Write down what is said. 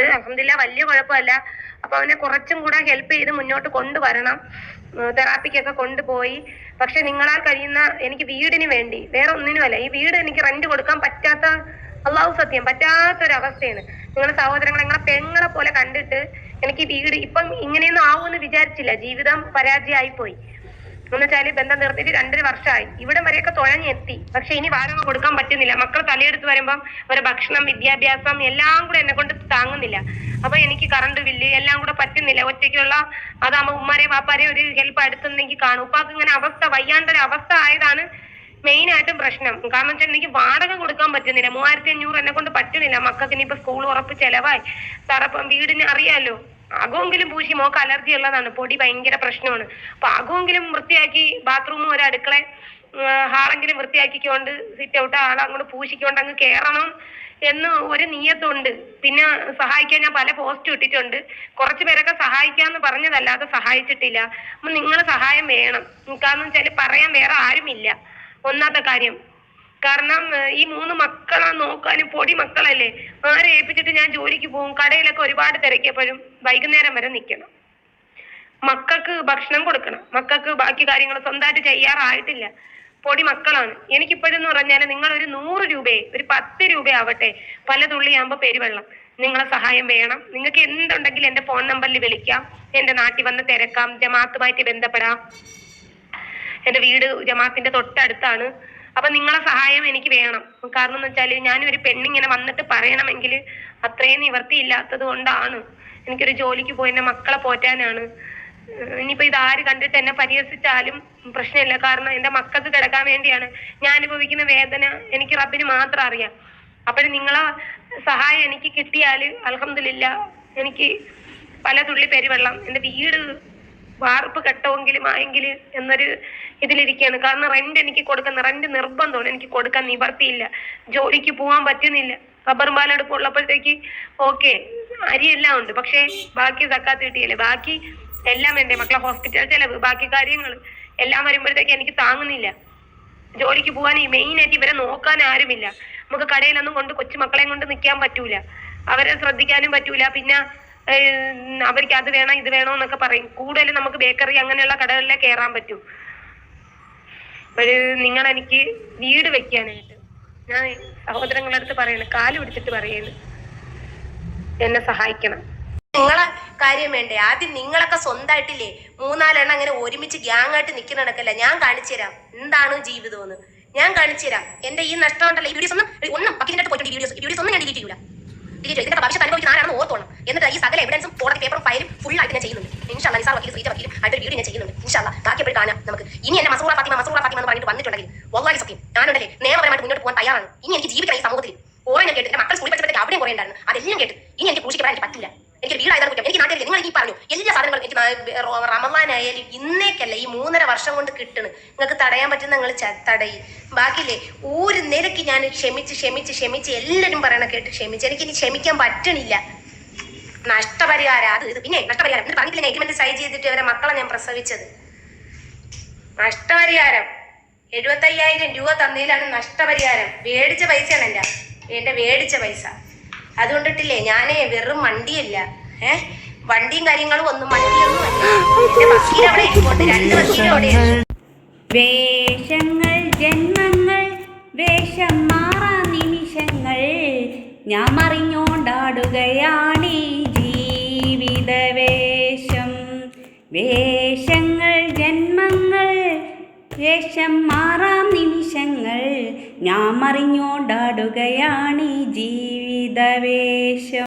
അൽഹംദുലില്ലാ വലിയ കുഴപ്പമല്ല. അപ്പൊ അവനെ കുറച്ചും കൂടെ ഹെൽപ്പ് ചെയ്ത് മുന്നോട്ട് കൊണ്ടുവരണം. തെറാപ്പിക്കൊക്കെ കൊണ്ടുപോയി. പക്ഷെ നിങ്ങളാൽ കഴിയുന്ന എനിക്ക് വീടിന് വേണ്ടി, വേറെ ഒന്നിനുമല്ല, ഈ വീട് എനിക്ക് റെന്റ് കൊടുക്കാൻ പറ്റാത്ത, അള്ളാഹു സത്യം, പറ്റാത്തൊരവസ്ഥയാണ്. നിങ്ങളുടെ സഹോദരങ്ങളെ, നിങ്ങളെ പെങ്ങളെ പോലെ കണ്ടിട്ട് എനിക്ക് വീട് ഇപ്പം ഇങ്ങനെയൊന്നും ആവുമെന്ന് വിചാരിച്ചില്ല. ജീവിതം പരാജയമായി പോയി എന്ന് വെച്ചാല് ബന്ധം നിർത്തിയിട്ട് 2.5 വർഷമായി. ഇവിടം വരെയൊക്കെ തുഴഞ്ഞെത്തി. പക്ഷെ ഇനി വാടക കൊടുക്കാൻ പറ്റുന്നില്ല. മക്കൾ തലയെടുത്ത് വരുമ്പം അവരെ ഭക്ഷണം, വിദ്യാഭ്യാസം എല്ലാം കൂടെ എന്നെ കൊണ്ട് താങ്ങുന്നില്ല. അപ്പൊ എനിക്ക് കറണ്ട് ബില്ല് എല്ലാം കൂടെ പറ്റുന്നില്ല. ഒറ്റയ്ക്കുള്ള അതാകുമ്പോ ഉമ്മാരെ വാപ്പാരെ ഒരു ഹെൽപ്പ് അടുത്തുണ്ടെങ്കിൽ കാണും. ഉപ്പാക്ക് ഇങ്ങനെ അവസ്ഥ, വയ്യാണ്ടൊരു അവസ്ഥ ആയതാണ് മെയിൻ ആയിട്ടും പ്രശ്നം. കാരണം വെച്ചാൽ എനിക്ക് വാടക കൊടുക്കാൻ പറ്റുന്നില്ല. 3500 എന്നെ കൊണ്ട് പറ്റുന്നില്ല. മക്കൾക്ക് ഇനിയിപ്പോ സ്കൂൾ ഉറപ്പ് ചെലവായി. തറപ്പം വീടിന് അറിയാലോ, അകമെങ്കിലും പൂശി, മോക്ക് അലർജി ഉള്ളതാണ്, പൊടി ഭയങ്കര പ്രശ്നമാണ്. അപ്പൊ അകമെങ്കിലും വൃത്തിയാക്കി, ബാത്റൂമും ഒരു അടുക്കള ഹാളെങ്കിലും വൃത്തിയാക്കിക്കൊണ്ട്, സിറ്റ് ഔട്ട് ആളെ അങ്ങോട്ട് പൂശിക്കൊണ്ട് അങ്ങ് കയറണം എന്ന് ഒരു നിയത്തുണ്ട്. പിന്നെ സഹായിക്കാൻ ഞാൻ പല പോസ്റ്റ് ഇട്ടിട്ടുണ്ട്. കുറച്ചു പേരൊക്കെ സഹായിക്കാന്ന് പറഞ്ഞതല്ലാതെ സഹായിച്ചിട്ടില്ല. അപ്പൊ നിങ്ങളെ സഹായം വേണം. കാരണം വെച്ചാല് പറയാൻ വേറെ ആരുമില്ല. ഒന്നാമത്തെ കാര്യം, കാരണം ഈ 3 മക്കളെ നോക്കാനും, പൊടി മക്കളല്ലേ, ആരെ ഏൽപ്പിച്ചിട്ട് ഞാൻ ജോലിക്ക് പോകും? കടയിലൊക്കെ ഒരുപാട് തിരക്കിയപ്പോഴും വൈകുന്നേരം വരെ നിൽക്കണം. മക്കൾക്ക് ഭക്ഷണം കൊടുക്കണം. മക്കൾക്ക് ബാക്കി കാര്യങ്ങൾ സ്വന്തമായിട്ട് ചെയ്യാറായിട്ടില്ല. പൊടി മക്കളാണ്. എനിക്കിപ്പോഴെന്ന് പറഞ്ഞാൽ നിങ്ങൾ ഒരു 100 രൂപയെ, ഒരു 10 രൂപ ആവട്ടെ, പല തുള്ളിയാകുമ്പോൾ പെരുവെള്ളം. നിങ്ങളെ സഹായം വേണം. നിങ്ങൾക്ക് എന്തുണ്ടെങ്കിലും എന്റെ ഫോൺ നമ്പറിൽ വിളിക്കാം. എന്റെ നാട്ടിൽ വന്ന് തിരക്കാം. ജമാഅത്തുമായിട്ട് ബന്ധപ്പെടാം. എന്റെ വീട് ജമാഅത്തിന്റെ തൊട്ടടുത്താണ്. അപ്പൊ നിങ്ങളെ സഹായം എനിക്ക് വേണം. കാരണം എന്ന് വെച്ചാല് ഞാനൊരു പെണ്ണിങ്ങനെ വന്നിട്ട് പറയണമെങ്കിൽ അത്രയും നിവർത്തിയില്ലാത്തത് കൊണ്ടാണ്. എനിക്കൊരു ജോലിക്ക് പോയി എന്റെ മക്കളെ പോറ്റാനാണ്. ഇനിയിപ്പോ ഇതാര് കണ്ടിട്ട് എന്നെ പരിഹസിച്ചാലും പ്രശ്നമില്ല. കാരണം എന്റെ മക്കൾക്ക് കിടക്കാൻ വേണ്ടിയാണ്. ഞാൻ അനുഭവിക്കുന്ന വേദന എനിക്ക് റബ്ബിന് മാത്രം അറിയാം. അപ്പോഴും നിങ്ങളെ സഹായം എനിക്ക് കിട്ടിയാല് അൽഹംദുലില്ലാ, എനിക്ക് പല തുള്ളി പെരുവെള്ളം, എന്റെ വീട് വാർപ്പ് കെട്ടമെങ്കിലും ആയെങ്കിൽ എന്നൊരു ഇതിലിരിക്കുകയാണ്. കാരണം റെന്റ് എനിക്ക് കൊടുക്കുന്ന, റെന്റ് നിർബന്ധമാണ്. എനിക്ക് കൊടുക്കാൻ നിവർത്തിയില്ല. ജോലിക്ക് പോകാൻ പറ്റുന്നില്ല. റബ്ബർ പാലെടുപ്പ് ഉള്ളപ്പോഴത്തേക്ക് ഓക്കെ, അരിയെല്ലാം ഉണ്ട്. പക്ഷെ ബാക്കി സക്കാത്ത് കിട്ടിയില്ലേ. ബാക്കി എല്ലാം എന്റെ മക്കളെ ഹോസ്പിറ്റൽ ചെലവ്, ബാക്കി കാര്യങ്ങൾ എല്ലാം വരുമ്പോഴത്തേക്ക് എനിക്ക് താങ്ങുന്നില്ല. ജോലിക്ക് പോകാൻ മെയിൻ ആയിട്ട് ഇവരെ നോക്കാൻ ആരുമില്ല. നമുക്ക് കടയിലൊന്നും കൊണ്ട് കൊച്ചുമക്കളെയും കൊണ്ട് നിൽക്കാൻ പറ്റൂല. അവരെ ശ്രദ്ധിക്കാനും പറ്റൂല. പിന്നെ അവർക്ക് അത് വേണം ഇത് വേണോ എന്നൊക്കെ പറയും. കൂടുതലും നമുക്ക് ബേക്കറി അങ്ങനെയുള്ള കടകളിലേ കയറാൻ പറ്റൂ. നിങ്ങളെനിക്ക് വീട് വെക്കാനായിട്ട് ഞാൻ സഹോദരങ്ങളുടെ അടുത്ത് പറയുന്നത്, കാല് പിടിച്ചിട്ട് പറയുന്നു, എന്നെ സഹായിക്കണം. നിങ്ങളെ കാര്യം വേണ്ടേ? ആദ്യം നിങ്ങളൊക്കെ സ്വന്തമായിട്ടില്ലേ 3-4 എണ്ണം അങ്ങനെ ഒരുമിച്ച് ഗ്യാങ്ങായിട്ട് നിൽക്കുന്ന നടക്കല്ല. ഞാൻ കാണിച്ചു തരാം എന്താണ് ജീവിതം എന്ന്. ഞാൻ കാണിച്ചു തരാം. എന്റെ ഈ നഷ്ടം ഉണ്ടല്ലോ, ഈ വീഡിയോസ് ഒന്നും പക്കിന്റെ പോയിട്ട് വീഡിയോസ് ഒന്നും ഞാൻ ഡിലീറ്റ് ചെയ്യൂല. ഇതിന്റെ ഭവിഷ്യത്ത് അനുഭവിക്കുന്ന ആരാണെന്ന് ഓർത്തോണം. എന്നിട്ട് ഈ സകല എവിഡൻസും കോടതി പേപ്പറും ഫയലും ഫുൾ ആയിട്ട് ഞാൻ ചെയ്യുന്നുണ്ട്. ഇൻഷാല്ലാ നിസാർ വക്കീൽ, ശ്രീജ വക്കീൽ ആയിട്ട് വീഡിയോ ഞാൻ ചെയ്യുന്നുണ്ട്. ഇൻഷാല്ലാ ബാക്കി എപ്പോഴും കാണാം നമുക്ക്. ഇനി എന്നെ മസൂറ ഫാത്തിമ എന്ന് പറഞ്ഞിട്ട് വന്നിട്ടുണ്ടെങ്കിൽ വല്ലാഹി സത്യം ഞാനുണ്ടല്ലേ നിയമപരമായിട്ട് മുന്നോട്ട് പോകാൻ തയ്യാറാണ്. ഇനി എനിക്ക് ജീവിക്കണം ഈ സമൂഹത്തിൽ. കുറെ ഞാൻ കേട്ട്, എന്റെ മക്കൾ സ്കൂളിൽ പഠിച്ചപ്പോഴത്തേക്ക് അവിടെയും കുറെ ഉണ്ടായിരുന്നു. അതെല്ലാം കേട്ട് ഇനി എനിക്ക് പൂശിക്ക് പറയാൻ എനിക്ക് പറ്റില്ല. എനിക്ക് വീടായതാണ് കുറ്റം. എനിക്ക് നാട്ടിൽ നിങ്ങൾ ഈ പറഞ്ഞു എല്ലാ സാധനങ്ങളും എനിക്ക് റമളാനായാലും ഇന്നേക്കല്ല ഈ 3.5 വർഷം കൊണ്ട് കിട്ടണ്. നിങ്ങൾക്ക് തടയാൻ പറ്റുന്ന നിങ്ങൾ തടയി. ബാക്കിയില്ലേ ഒരു നിലയ്ക്ക് ഞാൻ ക്ഷമിച്ച് എല്ലാവരും പറയണ കേട്ട് ക്ഷമിച്ച്. എനിക്കിനി ക്ഷമിക്കാൻ പറ്റണില്ല. നഷ്ടപരിഹാരം അത് ഇത് പിന്നെ നഷ്ടപരിഹാരം എന്നിട്ട് പറഞ്ഞിട്ടില്ല. എഗ്രിമെന്റ് സൈൻ ചെയ്തിട്ട് അവരെ മക്കളെ ഞാൻ പ്രസവിച്ചത്. നഷ്ടപരിഹാരം 75,000 രൂപ തന്നതിലാണ് നഷ്ടപരിഹാരം. വേടിച്ച പൈസയാണ് എന്റെ വേടിച്ച പൈസ. അതുകൊണ്ടിട്ടില്ലേ ഞാനേ വെറും വണ്ടിയല്ല, വണ്ടിയും കാര്യങ്ങളും ഒന്നും വണ്ടിയൊന്നും അല്ല. വക്കീൽ അവിടെ ഇരിപ്പുണ്ട്, 2 വക്കീലും അവിടെയാണ്. വേഷങ്ങൾ ജന്മങ്ങൾ വേഷം മാറാ നിമിഷങ്ങൾ ഞാൻ മറിഞ്ഞോണ്ടാടുകയാണ് ജീവിത വേഷം. വേഷങ്ങൾ ജന്മങ്ങൾ വേഷം മാറാം നിമിഷങ്ങൾ ഞാൻ മറിഞ്ഞോണ്ടാടുകയാണ് ജീവിത വേഷം.